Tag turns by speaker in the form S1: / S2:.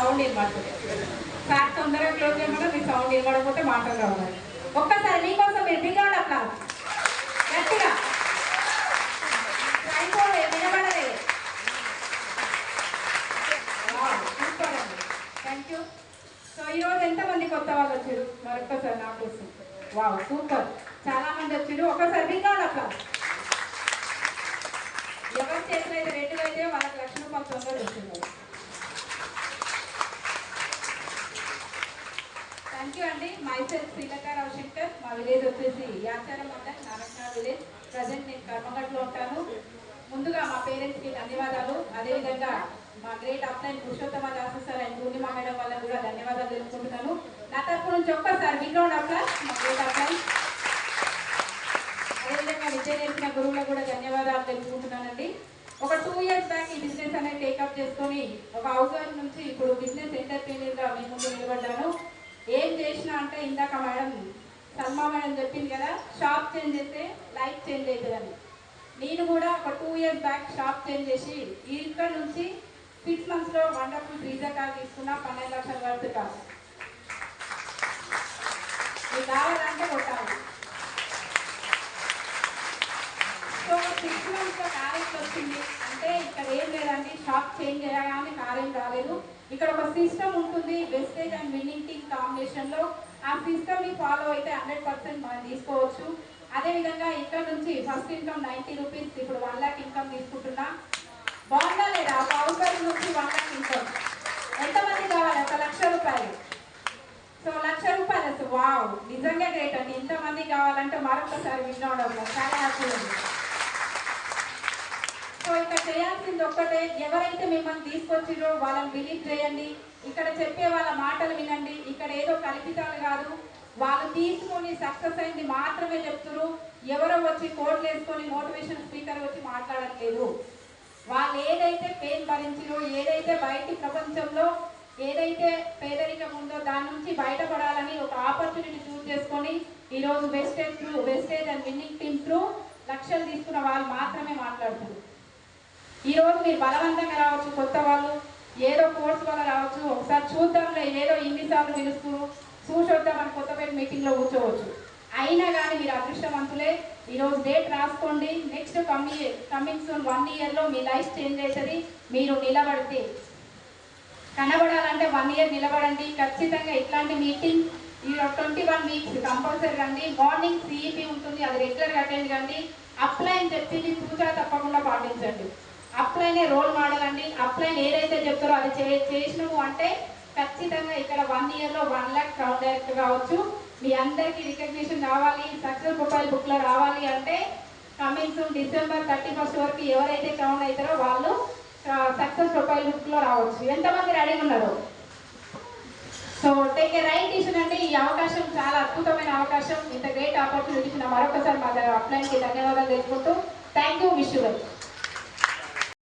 S1: Sound ఇవ్వమంటుంది. Sir తొందరగా close చేయమన్నా మీ sound ఇవ్వకపోతే మాటలు రావాలి. ఒక్కసారి మీకోసం మీరు దిగాలి అట్లా గట్టిగా అయిపోలే వినబడలే. Thank you. సో ఈరోజు ఎంతమంది కొత్త వాళ్ళు వచ్చారు మరొక్కసారి నా కోసం? వావ్ సూపర్, చాలా మంది వచ్చారు. ఒకసారి దిగాలి అట్లా. ఎవరి చేతులు అయితే రెడ్గా అయితే వాళ్ళకి ₹1,00,000 తొందరగా వస్తున్నారు. థ్యాంక్ యూ అండి. మైసెల్ఫ్ శ్రీలత రావుశంకర్. మా విలేజ్ వచ్చేసి యాచారం మండల్, నారాయణ విలేజ్. ప్రజెంట్ నేను కర్మగట్లో ఉంటాను. ముందుగా మా పేరెంట్స్కి ధన్యవాదాలు. అదేవిధంగా మా great upline Purushottama Dasu sir and Purnima madam వాళ్ళకి కూడా ధన్యవాదాలు తెలుపుకుంటున్నాను. నా తరపు నుంచి ఒక్కసారి బిగ్ రౌండ్ అప్లైన్ మా గ్రేట్ అప్లైన్. అదేవిధంగా విద్య నేర్పిన గురువులకు కూడా ధన్యవాదాలు తెలుపుకుంటున్నానండి. ఒక 2 years బ్యాక్ ఈ బిజినెస్ అనేది టేకప్ చేసుకొని ఒక హౌస్ వైఫ్ నుంచి ఇప్పుడు బిజినెస్ ఎంటర్ప్రీనర్గా మీ ముందు నిలబడ్డాను. ఏం చేసినా అంటే ఇందాక మేడం సల్మా మేడం చెప్పింది కదా, షాప్ చేంజ్ చేస్తే లైఫ్ చేంజ్ అవుతుందని. నేను కూడా ఒక 2 years బ్యాక్ షాప్ చేంజ్ చేసి ఇక్కడ నుంచి 6 monthsలో వండర్ఫుల్ ఫ్రీజర్ కార్ తీసుకున్నా. 12 లక్షల వరకు కాదు. మీకు కావాలంటే కొట్టాలి. సో 6 monthsలో కార్ ఎట్లా వచ్చింది అంటే ఇక్కడ ఏం లేదండి, షాప్ చేంజ్ చేయగానే కార్ ఏం రాలేదు. ఇక్కడ ఒక సిస్టమ్ ఉంటుంది, వెస్టేజ్ అండ్ విన్నింగ్ టీమ్ కాంబినేషన్లో. ఆ సిస్టమ్ని ఫాలో అయితే 100% మనం తీసుకోవచ్చు. అదేవిధంగా ఇక్కడ నుంచి ఫస్ట్ ఇన్కమ్ ₹90, ఇప్పుడు 1 lakh ఇన్కమ్ తీసుకుంటున్నా. బాగుందా లేదా? ఒక హౌస్ వైఫ్ నుంచి 1 lakh ఇన్కమ్. ఎంతమంది కావాలి? ₹1,00,000. సో ₹1,00,000. వావ్, నిజంగా గ్రేట్ అండి. ఇంతమంది కావాలంటే మరొకసారి వినడం చాలా హ్యాపీ ఉంది. సో ఇక్కడ చేయాల్సింది ఒక్కటే, ఎవరైతే మిమ్మల్ని తీసుకొచ్చిరో వాళ్ళని బిలీవ్ చేయండి. ఇక్కడ చెప్పే వాళ్ళ మాటలు వినండి. ఇక్కడ ఏదో కల్పితాలు కాదు, వాళ్ళు తీసుకొని సక్సెస్ అయింది మాత్రమే చెప్తున్నారు. ఎవరో వచ్చి కోట్లు వేసుకొని మోటివేషన్ స్పీకర్ వచ్చి మాట్లాడట్లేదు. వాళ్ళు ఏదైతే పెయిన్ భరించిరో, ఏదైతే బయటి ప్రపంచంలో ఏదైతే పేదరికం ఉందో దాని నుంచి బయటపడాలని ఒక ఆపర్చునిటీ చూస్ చేసుకొని ఈరోజు wastage and winning team through లక్షలు తీసుకున్న వాళ్ళు మాత్రమే మాట్లాడుతున్నారు. ఈరోజు మీరు బలవంతంగా రావచ్చు, కొత్త వాళ్ళు ఏదో కోర్స్ వల్ల రావచ్చు. ఒకసారి చూద్దాంలే, ఏదో ఇన్నిసార్లు పిలుస్తున్నారు, చూసొద్దామని కొత్తపేట మీటింగ్లో కూర్చోవచ్చు. అయినా కానీ మీరు అదృష్టవంతులే. ఈరోజు డేట్ రాసుకోండి. నెక్స్ట్ కమింగ్ సూన్ 1 yearలో మీ లైఫ్ చేంజ్ అవుతుంది. మీరు నిలబడితే కనబడాలంటే 1 year నిలబడండి. ఖచ్చితంగా ఇట్లాంటి మీటింగ్ ఈ 21 weeks కంపల్సరీ రండి. మార్నింగ్ CEP ఉంటుంది, అది రెగ్యులర్గా అటెండ్ కండి. అప్లైన్ చెప్పింది తూచా తప్పకుండా పాటించండి. అప్లైనే రోల్ మోడల్ అండి. అప్లైన్ ఏదైతే చెప్తారో అది చేసినాము అంటే ఖచ్చితంగా ఇక్కడ 1 yearలో 1 lakh క్రౌడ్ డైరెక్ట్ కావచ్చు. మీ అందరికీ రికగ్నిషన్ రావాలి, సక్సెస్ ప్రొఫైల్ బుక్లో రావాలి అంటే కమింగ్ సూన్ December 31st వరకు ఎవరైతే క్రౌడ్ అవుతారో వాళ్ళు సక్సెస్ ప్రొఫైల్ బుక్లో రావచ్చు. ఎంతమంది రెడీ ఉన్నారు? So take a right decision అండి. ఈ అవకాశం చాలా అద్భుతమైన అవకాశం. ఇంత గ్రేట్ ఆపర్చునిటీ ఇచ్చిన మరొకసారి మా అప్లైన్కి ధన్యవాదాలు తెలుపుకుంటూ thank you. Wish you well.